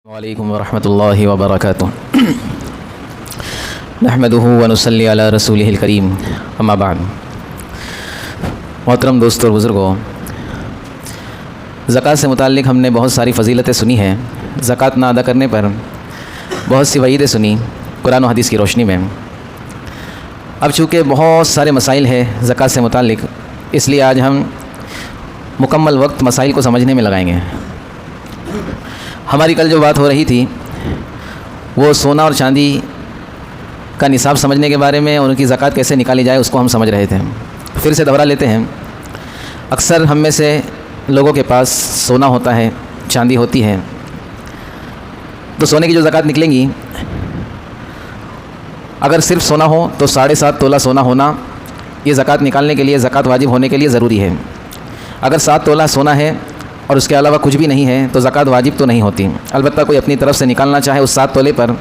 वालेकुम वरहमतुल्लाहि वबरकातुहू। नहमदुहु व नुसल्ली अला रसूलिहिल करीम, अम्मा बाद। मोहतरम दोस्तों और बुज़ुर्गों, ज़कात से मुताल्लिक़ हमने बहुत सारी फ़जीलतें सुनी हैं। ज़कात ना अदा करने पर बहुत सी वईदें सुनी कुरान और हदीस की रोशनी में। अब चूँकि बहुत सारे मसाइल हैं ज़कात से मुताल्लिक़, इसलिए आज हम मुकम्मल वक्त मसाइल को समझने में लगाएंगे। हमारी कल जो बात हो रही थी वो सोना और चांदी का निसाब समझने के बारे में और उनकी ज़कात कैसे निकाली जाए उसको हम समझ रहे थे। फिर से दोहरा लेते हैं। अक्सर हम में से लोगों के पास सोना होता है, चांदी होती है, तो सोने की जो ज़कात निकलेंगी, अगर सिर्फ सोना हो तो 7.5 तोला सोना होना ये ज़कात निकालने के लिए, ज़कात वाजिब होने के लिए ज़रूरी है। अगर 7 तोला सोना है और उसके अलावा कुछ भी नहीं है तो ज़कात वाजिब तो नहीं होती। अलबत्ता कोई अपनी तरफ से निकालना चाहे उस 7 तोले पर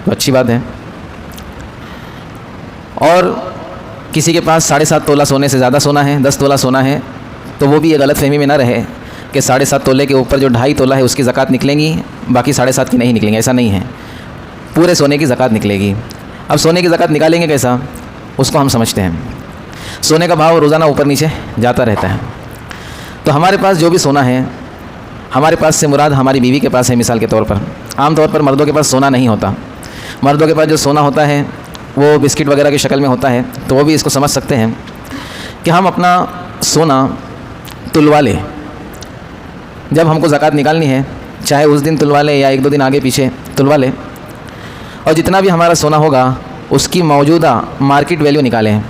तो अच्छी बात है। और किसी के पास 7.5 तोला सोने से ज़्यादा सोना है, 10 तोला सोना है, तो वो भी ये गलत फहमी में ना रहे कि 7.5 तोले के ऊपर जो 2.5 तोला है उसकी ज़कात निकलेंगी, बाकी 7.5 की नहीं निकलेंगी। ऐसा नहीं है, पूरे सोने की ज़कात निकलेगी। अब सोने की ज़कात निकालेंगे कैसा, उसको हम समझते हैं। सोने का भाव रोज़ाना ऊपर नीचे जाता रहता है, तो हमारे पास जो भी सोना है, हमारे पास से मुराद हमारी बीवी के पास है। मिसाल के तौर पर आम तौर पर मर्दों के पास सोना नहीं होता। मर्दों के पास जो सोना होता है वो बिस्किट वगैरह की शक्ल में होता है, तो वो भी इसको समझ सकते हैं कि हम अपना सोना तुलवा लें। जब हमको ज़कात निकालनी है, चाहे उस दिन तुलवा लें या 1-2 दिन आगे पीछे तुलवा लें, और जितना भी हमारा सोना होगा उसकी मौजूदा मार्केट वैल्यू निकालें।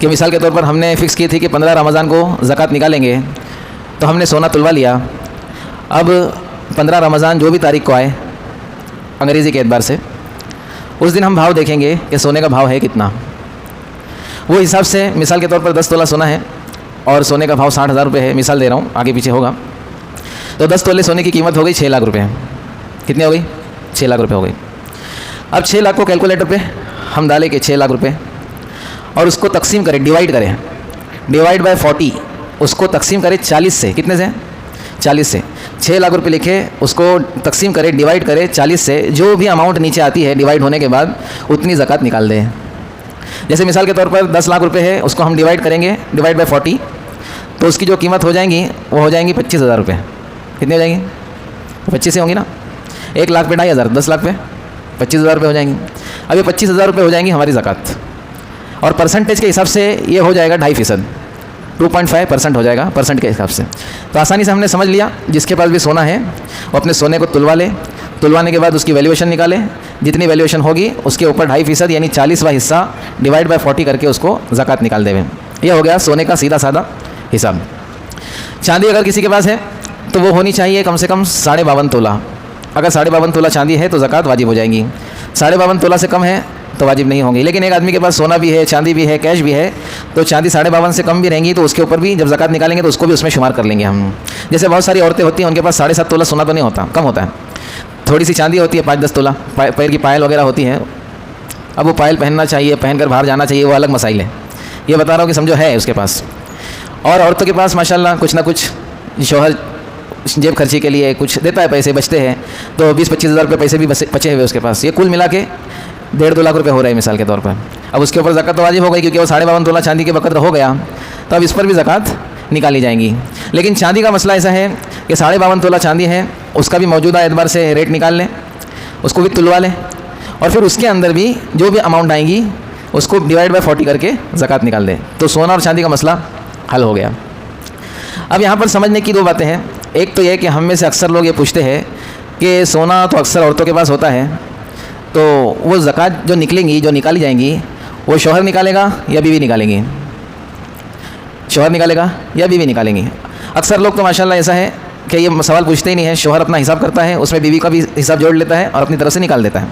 कि मिसाल के तौर पर हमने फ़िक्स की थी कि 15 रमज़ान को ज़कात निकालेंगे, तो हमने सोना तुलवा लिया। अब 15 रमज़ान जो भी तारीख को आए अंग्रेज़ी के एतबार से, उस दिन हम भाव देखेंगे कि सोने का भाव है कितना। वो हिसाब से मिसाल के तौर पर 10 तोला सोना है और सोने का भाव 60,000 रुपये है, मिसाल दे रहा हूँ, आगे पीछे होगा, तो 10 तोले सोने की कीमत हो गई 6 लाख रुपये। कितनी हो गई? 6 लाख रुपये हो गई। अब 6 लाख को कैलकुलेटर पे हम डालें कि 6 लाख रुपये, और उसको तकसीम करें, डिवाइड करें, डिवाइड बाय 40, उसको तकसीम करें 40 से। कितने से? 40 से। 6 लाख रुपये लिखे, उसको तकसीम करें, डिवाइड करें 40 से। जो भी अमाउंट नीचे आती है डिवाइड होने के बाद उतनी ज़कात निकाल दें। जैसे मिसाल के तौर पर 10 लाख रुपये है, उसको हम डिवाइड करेंगे, डिवाइड बाय 40, तो उसकी जो कीमत हो जाएंगी वो हो जाएंगी 25,000 रुपये। कितनी हो जाएंगी? 25 से होंगी ना। 1 लाख पे 2.5 हज़ार, 10 लाख पे 25,000 रुपये हो जाएंगी। अब ये 25,000 रुपये हो जाएंगी हमारी ज़कात, और परसेंटेज के हिसाब से ये हो जाएगा 2.5%, 2.5% हो जाएगा परसेंट के हिसाब से। तो आसानी से हमने समझ लिया, जिसके पास भी सोना है वो अपने सोने को तुलवा ले, तुलवाने के बाद उसकी वैल्यूएशन निकाले, जितनी वैल्यूएशन होगी उसके ऊपर 2.5% यानी 40वां हिस्सा डिवाइड बाय 40 करके उसको ज़कात निकाल देवे। ये हो गया सोने का सीधा साधा हिसाब। चांदी अगर किसी के पास है तो वो होनी चाहिए कम से कम 52.5 तोला। अगर 52.5 तोला चांदी है तो ज़कात वाजिब हो जाएंगी। 52.5 तोला से कम है तो वाजिब नहीं होंगी। लेकिन एक आदमी के पास सोना भी है, चांदी भी है, कैश भी है, तो चांदी 52.5 से कम भी रहेंगी तो उसके ऊपर भी जब ज़कात निकालेंगे तो उसको भी उसमें शुमार कर लेंगे हम। जैसे बहुत सारी औरतें होती हैं, उनके पास 7.5 तोला सोना तो नहीं होता, कम होता है, थोड़ी सी चांदी होती है, 5-10 तोला, पैर की पायल वगैरह होती है। अब वो पायल पहनना चाहिए, पहनकर बाहर जाना चाहिए, वो अलग मसाइल है। ये बता रहा हूँ कि समझो है उसके पास। और औरतों के पास माशाल्लाह कुछ ना कुछ शौहर जेब खर्ची के लिए कुछ देता है, पैसे बचते हैं, तो 20-25 हज़ार रुपये पैसे भी बचे हुए उसके पास। ये कुल मिला के 1.5-2 लाख रुपये हो रहा है मिसाल के तौर पर। अब उसके ऊपर ज़कात तो वाजिब हो गई क्योंकि वो 52.5 तोला चांदी के वक़्त हो गया, तो अब इस पर भी ज़कात निकाली जाएंगी। लेकिन चांदी का मसला ऐसा है कि 52.5 तोला चांदी है, उसका भी मौजूदा एतबार से रेट निकाल लें, उसको भी तुलवा लें, और फिर उसके अंदर भी जो भी अमाउंट आएंगी उसको डिवाइड बाय 40 करके ज़कात निकाल दें, तो सोना और चांदी का मसला हल हो गया। अब यहाँ पर समझने की 2 बातें हैं। एक तो यह कि हम में से अक्सर लोग ये पूछते हैं कि सोना तो अक्सर औरतों के पास होता है, तो वो ज़कात जो निकलेंगी, जो निकाली जाएंगी, वो शौहर निकालेगा या बीवी निकालेंगी? शौहर निकालेगा या बीवी निकालेंगी? अक्सर लोग तो माशाल्लाह ऐसा है कि ये सवाल पूछते ही नहीं है, शौहर अपना हिसाब करता है, उसमें बीवी का भी हिसाब जोड़ लेता है और अपनी तरफ से निकाल देता है।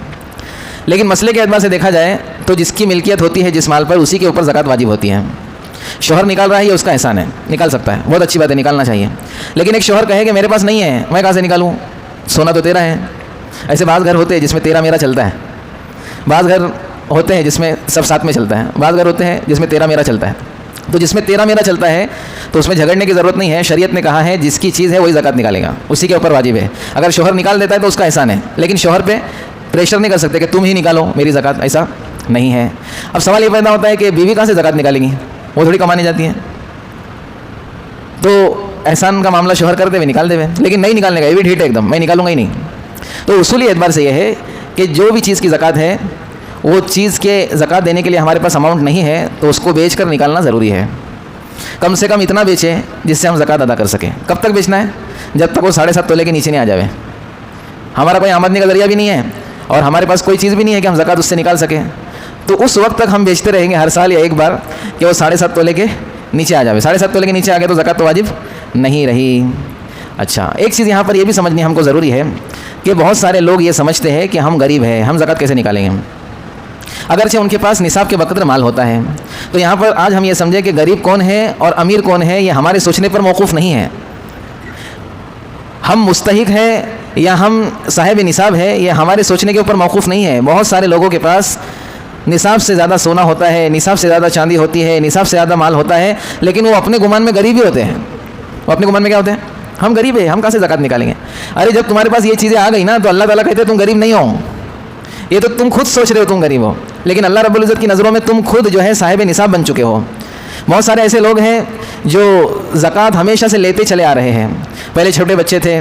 लेकिन मसले के एतबार से देखा जाए तो जिसकी मिल्कियत होती है जिस माल पर, उसी के ऊपर ज़कात वाजिब होती है। शौहर निकाल रहा है ये उसका एहसान है, निकाल सकता है, बहुत अच्छी बात है, निकालना चाहिए। लेकिन एक शौहर कहे कि मेरे पास नहीं है, मैं कहाँ से निकालूँ, सोना तो तेरा है। ऐसे बाज़ घर होते हैं जिसमें तेरा मेरा चलता है, बाज़ घर होते हैं जिसमें सब साथ में चलता है, बाज़ घर होते हैं जिसमें तेरा मेरा चलता है। तो जिसमें तेरा मेरा चलता है तो उसमें झगड़ने की ज़रूरत नहीं है। शरीयत ने कहा है जिसकी चीज़ है वही ज़कात निकालेगा, उसी के ऊपर वाजिब है। अगर शोहर निकाल देता है तो उसका एहसान है, लेकिन शोहर पे प्रेशर नहीं कर सकते कि तुम ही निकालो मेरी ज़कात, ऐसा नहीं है। अब सवाल ये पैदा होता है कि बीवी कहाँ से ज़कात निकालेंगी, वो थोड़ी कमाने जाती है। तो एहसान का मामला शोहर कर देवे, निकाल देवे, लेकिन नहीं निकालने का, ये भी ढीठ है एकदम, मैं निकालूंगा ही नहीं। तो उसूली एतबार से यह है कि जो भी चीज़ की ज़कात है वो चीज़ के ज़कात देने के लिए हमारे पास अमाउंट नहीं है तो उसको बेच कर निकालना ज़रूरी है। कम से कम इतना बेचें जिससे हम ज़कात अदा कर सकें। कब तक बेचना है? जब तक वो 7.5 तोले के नीचे नहीं आ जाए। हमारा कोई आमदनी का ज़रिया भी नहीं है और हमारे पास कोई चीज़ भी नहीं है कि हम ज़कात उससे निकाल सकें, तो उस वक्त तक हम बेचते रहेंगे हर साल या एक बार कि वो 7.5 तोले के नीचे आ जाए। 7.5 तोले के नीचे आ गए तो ज़कात तो वाजिब नहीं रही। अच्छा, एक चीज़ यहाँ पर यह भी समझनी हमको ज़रूरी है कि बहुत सारे लोग ये समझते हैं कि हम गरीब हैं, हम ज़कात कैसे निकालेंगे, अगरचे उनके पास निसाब के बकदर माल होता है। तो यहाँ पर आज हम ये समझें कि गरीब कौन है और अमीर कौन है, ये हमारे सोचने पर मौकूफ़ नहीं है। हम मुस्तहिक है या हम साहिब निसाब है, ये हमारे सोचने के ऊपर मौकूफ़ नहीं है। बहुत सारे लोगों के पास निसाब से ज़्यादा सोना होता है, निसाब से ज़्यादा चांदी होती है, निसाब से ज़्यादा माल होता है, लेकिन वो अपने गुमान में गरीब ही होते हैं। वो अपने गुमान में क्या होते हैं? हम गरीब है, हम कहाँ से ज़कात निकालेंगे। अरे जब तुम्हारे पास ये चीज़ें आ गई ना तो अल्लाह ताला कहते हैं तुम गरीब नहीं हो, ये तो तुम खुद सोच रहे हो तुम गरीब हो, लेकिन अल्लाह रब्बुल इज़्ज़त की नज़रों में तुम खुद जो है साहिब निसाब बन चुके हो। बहुत सारे ऐसे लोग हैं जो ज़कात हमेशा से लेते चले आ रहे हैं। पहले छोटे बच्चे थे,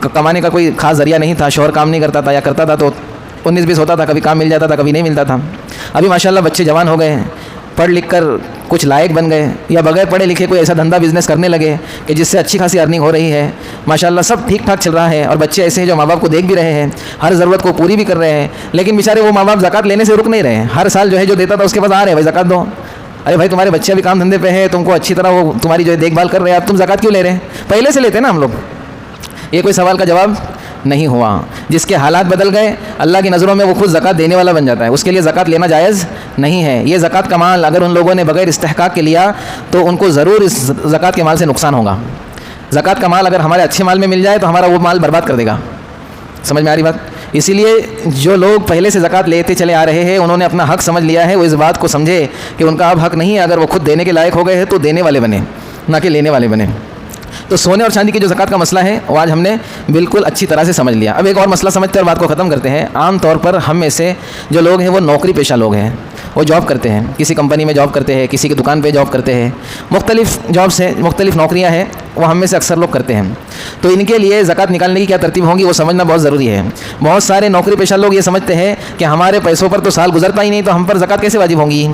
कमाने का कोई ख़ास ज़रिया नहीं था, शौहर काम नहीं करता था, या करता था तो 19-20 होता था, कभी काम मिल जाता था, कभी नहीं मिलता था। अभी माशाल्लाह बच्चे जवान हो गए, पढ़ लिख कर कुछ लायक बन गए, या बगैर पढ़े लिखे कोई ऐसा धंधा बिजनेस करने लगे कि जिससे अच्छी खासी अर्निंग हो रही है। माशाल्लाह सब ठीक ठाक चल रहा है और बच्चे ऐसे हैं जो माँ बाप को देख भी रहे हैं, हर ज़रूरत को पूरी भी कर रहे हैं, लेकिन बेचारे वो माँ बाप ज़कात लेने से रुक नहीं रहे। हर साल जो है जो देता था उसके पास आ रहे हैं, भाई ज़कात दो। अरे भाई तुम्हारे बच्चे अभी काम धंधे पे है, तुमको अच्छी तरह वो तुम्हारी जो है देखभाल कर रहे हैं, अब तुम ज़कात क्यों ले रहे हैं? पहले से लेते हैं ना हम लोग। ये कोई सवाल का जवाब नहीं हुआ। जिसके हालात बदल गए अल्लाह की नज़रों में वो खुद ज़कात देने वाला बन जाता है, उसके लिए ज़कात लेना जायज़ नहीं है। ये ज़कात का माल अगर उन लोगों ने बगैर इस्तेहकाक के लिया तो उनको ज़रूर इस ज़कात के माल से नुकसान होगा। ज़कात का माल अगर हमारे अच्छे माल में मिल जाए तो हमारा वो माल बर्बाद कर देगा। समझ में आ रही बात? इसीलिए जो लोग पहले से ज़कात लेते चले आ रहे हैं उन्होंने अपना हक़ समझ लिया है, वो इस बात को समझे कि उनका अब हक़ नहीं है। अगर वो खुद देने के लायक हो गए हैं तो देने वाले बने, ना कि लेने वाले बने। तो सोने और चांदी की जो ज़कात का मसला है वो आज हमने बिल्कुल अच्छी तरह से समझ लिया। अब एक और मसला समझते हैं और बात को ख़त्म करते हैं। आम तौर पर हम में से जो लोग हैं वो नौकरी पेशा लोग हैं, वो जॉब करते हैं, किसी कंपनी में जॉब करते हैं, किसी की दुकान पे जॉब करते हैं, मुख्तलिफ़ जॉब्स हैं, मुख्तलिफ़ नौकरियाँ हैं, वो हम में से अक्सर लोग करते हैं। तो इनके लिए ज़कात निकालने की क्या तरतीब होगी वो समझना बहुत ज़रूरी है। बहुत सारे नौकरी पेशा लोग ये समझते हैं कि हमारे पैसों पर तो साल गुजरता ही नहीं, तो हम पर ज़कात कैसे वाजिब होंगी।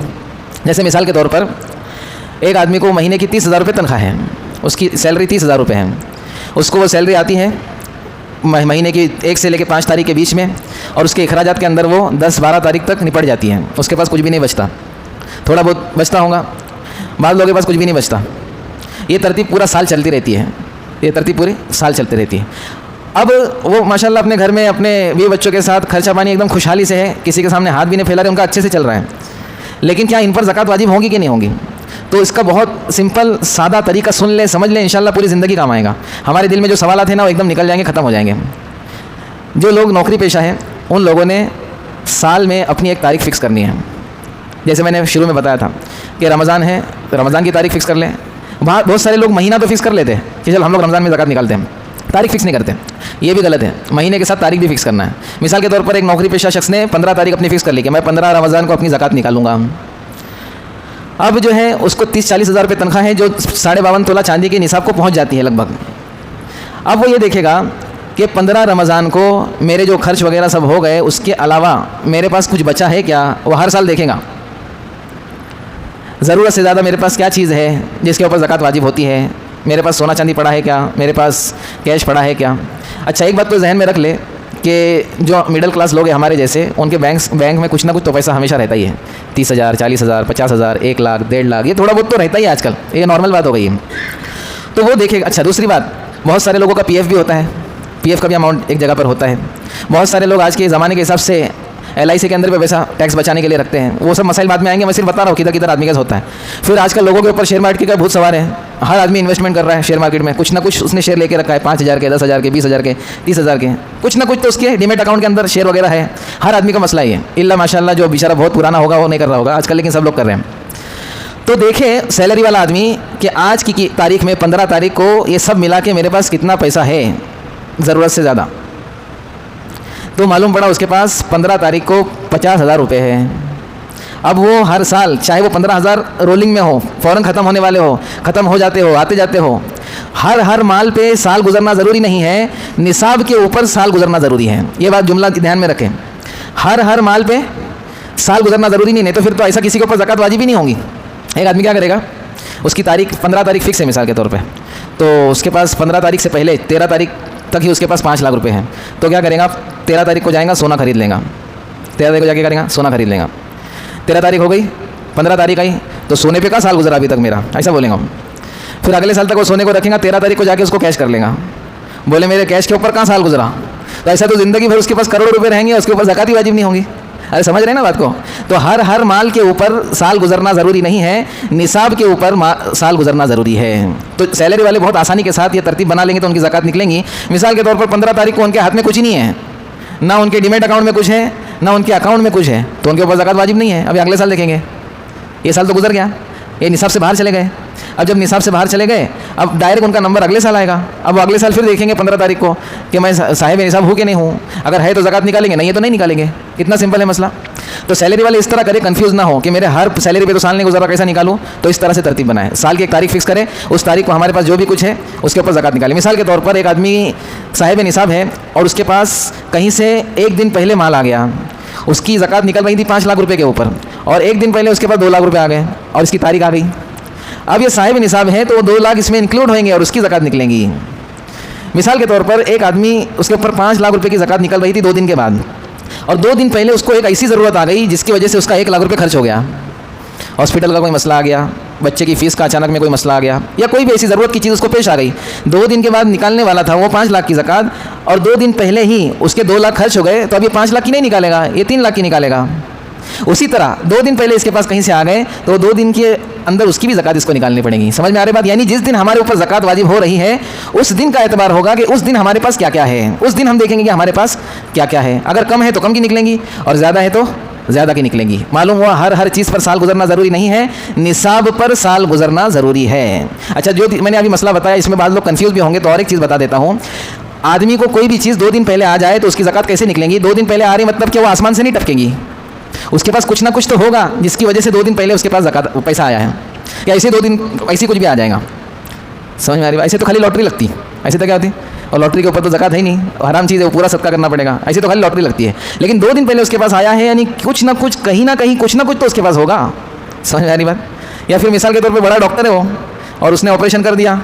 जैसे मिसाल के तौर पर एक आदमी को महीने की 30,000 रुपये तनख्वाह है, उसकी सैलरी 30,000 रुपये है, उसको वो सैलरी आती है महीने की 1 से लेकर 5 तारीख के बीच में, और उसके अखराजात के अंदर वो 10-12 तारीख तक निपट जाती है। उसके पास कुछ भी नहीं बचता, थोड़ा बहुत बचता होगा, बाद लोगों के पास कुछ भी नहीं बचता। ये तरतीब पूरा साल चलती रहती है, ये तरतीब पूरी साल चलती रहती है। अब वो माशाल्लाह अपने घर में अपने बीवी बच्चों के साथ खर्चा पानी एकदम खुशहाली से है, किसी के सामने हाथ भी नहीं फैला रहे, उनका अच्छे से चल रहा है। लेकिन क्या इन पर ज़कात वाजिब होगी कि नहीं होगी? तो इसका बहुत सिंपल सादा तरीका सुन ले, समझ ले, इंशाल्लाह पूरी ज़िंदगी काम आएगा। हमारे दिल में जो सवाल थे ना वो एकदम निकल जाएंगे, ख़त्म हो जाएंगे। जो लोग नौकरी पेशा हैं उन लोगों ने साल में अपनी एक तारीख फ़िक्स करनी है। जैसे मैंने शुरू में बताया था कि रमज़ान है तो रमज़ान की तारीख फ़िक्स कर लें। बहुत सारे लोग महीना तो फ़िक्स कर लेते हैं कि चल हम लोग रमज़ान में ज़कात निकालते हैं, तारीख फ़िक्स नहीं करते। ये भी गलत है, महीने के साथ तारीख भी फ़िक्स करना है। मिसाल के तौर पर एक नौकरी पेशा शख्स ने 15 तारीख अपनी फ़िक्स कर ली कि मैं 15 रमज़ान को अपनी ज़कात निकालूंगा। अब जो है उसको 30-40 हज़ार रुपये तनख्वाह है, जो 52.5 तोला चांदी के निसाब को पहुंच जाती है लगभग। अब वो ये देखेगा कि 15 रमज़ान को मेरे जो खर्च वगैरह सब हो गए, उसके अलावा मेरे पास कुछ बचा है क्या, वो हर साल देखेगा। ज़रूरत से ज़्यादा मेरे पास क्या चीज़ है जिसके ऊपर ज़कात वाजिब होती है, मेरे पास सोना चांदी पड़ा है क्या, मेरे पास कैश पड़ा है क्या। अच्छा, एक बात तो जहन में रख ले कि जो मिडिल क्लास लोग हैं हमारे जैसे, उनके बैंक में कुछ ना कुछ तो पैसा हमेशा रहता ही है। 30,000, 40,000, 50,000, 1 लाख, 1.5 लाख, ये थोड़ा बहुत तो रहता ही है आजकल, ये नॉर्मल बात हो गई है। तो वो देखेगा। अच्छा, दूसरी बात, बहुत सारे लोगों का पीएफ भी होता है, पीएफ का भी अमाउंट एक जगह पर होता है। बहुत सारे लोग आज के ज़माने के हिसाब से LIC के अंदर पे पैसा टैक्स बचाने के लिए रखते हैं। वो सब मसाइल बाद में आएंगे, मैं सिर्फ बता रहा हूँ किधर किधर आदमी का होता है। फिर आजकल लोगों के ऊपर शेयर मार्केट का बहुत सवार है, हर आदमी इन्वेस्टमेंट कर रहा है शेयर मार्केट में, कुछ ना कुछ उसने शेयर लेके रखा है, 5,000 के, 10,000 के, 20,000 के, 30,000 के, कुछ ना कुछ तो उसके डीमेट अकाउंट के अंदर शेयर वगैरह है। हर आदमी का मसला ही है, इल्ला माशाल्लाह जो बेचारा बहुत पुराना होगा वो नहीं कर रहा होगा आजकल, लेकिन सब लोग कर रहे हैं। तो देखें सैलरी वाला आदमी कि आज की तारीख में 15 तारीख को ये सब मिला के मेरे पास कितना पैसा है ज़रूरत से ज़्यादा। तो मालूम पड़ा उसके पास 15 तारीख को 50,000 रुपये है। अब वो हर साल चाहे वो 15,000 रोलिंग में हो, फ़ौरन ख़त्म होने वाले हो, ख़त्म हो जाते हो, आते जाते हो, हर माल पे साल गुजरना ज़रूरी नहीं है, निसाब के ऊपर साल गुजरना ज़रूरी है। ये बात जुमला ध्यान में रखें, हर माल पे साल गुजरना ज़रूरी नहीं तो फिर तो ऐसा किसी के ऊपर ज़कात वाजिब ही नहीं होगी। एक आदमी क्या करेगा, उसकी तारीख 15 तारीख फिक्स है मिसाल के तौर पे, तो उसके पास 15 तारीख से पहले 13 तारीख तक ही उसके पास 5 लाख रुपए हैं। तो क्या करेगा, 13 तारीख को जाएगा सोना खरीद लेगा, 13 तारीख को जाके करेगा सोना खरीद लेगा। 13 तारीख हो गई, 15 तारीख आई, तो सोने पे का साल गुजरा अभी तक मेरा, ऐसा बोलेगा। फिर अगले साल तक वो सोने को रखेगा, 13 तारीख को जाके उसको कैश कर लेगा, बोले मेरे कैश के ऊपर कहाँ साल गुजरा। तो ऐसा तो ज़िंदगी भर उसके पास करोड़ों रुपए रहेंगे, उसके ऊपर ज़कात ही वाजिब नहीं होगी। अरे समझ रहे हैं ना बात को। तो हर माल के ऊपर साल गुजरना ज़रूरी नहीं है, निसाब के ऊपर साल गुजरना ज़रूरी है। तो सैलरी वाले बहुत आसानी के साथ ये तरतीब बना लेंगे तो उनकी ज़कात निकलेंगी। मिसाल के तौर पर 15 तारीख को उनके हाथ में कुछ नहीं है, ना उनके डीमेट अकाउंट में कुछ है, ना उनके अकाउंट में कुछ है, तो उनके ऊपर ज़कात वाजिब नहीं है। अभी अगले साल देखेंगे, ये साल तो गुजर गया, ये निसाब से बाहर चले गए। अब जब निसाब से बाहर चले गए, अब डायरेक्ट उनका नंबर अगले साल आएगा। अब अगले साल फिर देखेंगे 15 तारीख को कि मैं साहिब निसाब हूँ कि नहीं हूँ, अगर है तो ज़कात निकालेंगे, नहीं है तो नहीं निकालेंगे। कितना सिंपल है मसला। तो सैलरी वाले इस तरह करें, कंफ्यूज ना हो कि मेरे हर सैलरी पे तो साल नहीं गुजरा, कैसा निकालूँ। तो इस तरह से तरतीब बनाए, साल की एक तारीख फिक्स करें, उस तारीख को हमारे पास जो भी कुछ है उसके ऊपर ज़कात निकालें। मिसाल के तौर पर एक आदमी साहिब निसाब है और उसके पास कहीं से एक दिन पहले माल आ गया, उसकी ज़कात निकल रही थी 5 लाख रुपये के ऊपर, और एक दिन पहले उसके पास 2 लाख रुपये आ गए और इसकी तारीख आ गई। अब ये साहिब निसाब है तो वो 2 लाख इसमें इंक्लूड होंगे और उसकी ज़कात निकलेंगी। मिसाल के तौर पर एक आदमी, उसके ऊपर 5 लाख रुपये की ज़कात निकल रही थी 2 दिन के बाद, और 2 दिन पहले उसको एक ऐसी ज़रूरत आ गई जिसकी वजह से उसका 1 लाख रुपये खर्च हो गया। हॉस्पिटल का कोई मसला आ गया, बच्चे की फ़ीस का अचानक में कोई मसला आ गया, या कोई भी ऐसी ज़रूरत की चीज़ उसको पेश आ गई। 2 दिन के बाद निकालने वाला था वो 5 लाख की ज़कात, और 2 दिन पहले ही उसके 2 लाख खर्च हो गए, तो अब ये 5 लाख की नहीं निकालेगा, ये 3 लाख की निकालेगा। उसी तरह 2 दिन पहले इसके पास कहीं से आ गए तो 2 दिन के अंदर उसकी भी ज़कात इसको निकालनी पड़ेगी। समझ में आ रही बात। यानी जिस दिन हमारे ऊपर ज़कात वाजिब हो रही है उस दिन का एतबार होगा कि उस दिन हमारे पास क्या क्या है, उस दिन हम देखेंगे कि हमारे पास क्या क्या है। अगर कम है तो कम की निकलेंगी और ज़्यादा है तो ज़्यादा की निकलेंगी। मालूम हुआ हर चीज़ पर साल गुजरना ज़रूरी नहीं है, निसाब पर साल गुजरना ज़रूरी है। अच्छा, जो मैंने अभी मसला बताया इसमें बाद लोग कंफ्यूज भी होंगे, तो और एक चीज़ बता देता हूँ। आदमी को कोई भी चीज़ 2 दिन पहले आ जाए तो उसकी ज़कात कैसे निकलेंगी। 2 दिन पहले आ रही मतलब कि वो आसमान से नहीं टपकेंगी, उसके पास कुछ ना कुछ तो होगा जिसकी वजह से 2 दिन पहले उसके पास ज़कात पैसा आया है, या ऐसे 2 दिन ऐसे कुछ भी आ जाएगा। समझ में आ रही है। ऐसे तो खाली लॉटरी लगती, ऐसे तो क्या होती, और लॉटरी के ऊपर तो ज़कात है ही नहीं, हराम चीज़ है, वो पूरा सदका करना पड़ेगा। ऐसे तो खाली लॉटरी लगती है, लेकिन 2 दिन पहले उसके पास आया है, यानी कुछ ना कुछ, कहीं ना कहीं कुछ ना कुछ तो उसके पास होगा। समझ में आ रही बात। या फिर मिसाल के तौर पर बड़ा डॉक्टर है वो, और उसने ऑपरेशन कर दिया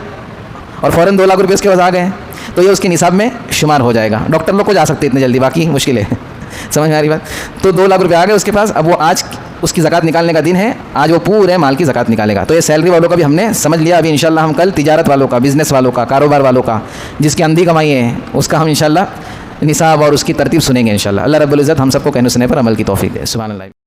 और फ़ौरन 2 लाख रुपये उसके पास आ गए, तो ये उसके निसाब में शुमार हो जाएगा। डॉक्टर लोग को जा सकते इतने जल्दी, बाकी मुश्किल है। समझ में आ रही बात। तो 2 लाख रुपये आ गए उसके पास, अब वो आज उसकी ज़कात निकालने का दिन है, आज वो पूरे माल की ज़कात निकालेगा। तो ये सैलरी वालों का भी हमने समझ लिया। अभी इंशाल्लाह हम कल तिजारत वालों का, बिज़नेस वालों का, कारोबार वालों का, जिसकी अंधी कमाई है, उसका हम इंशाल्लाह निसाब और उसकी तरतीब सुनेंगे इंशाल्लाह। अल्लाह रब्बुल इज़्ज़त हम सबको कहने सुनने पर अमल की तौफीक दे। सुभान अल्लाह।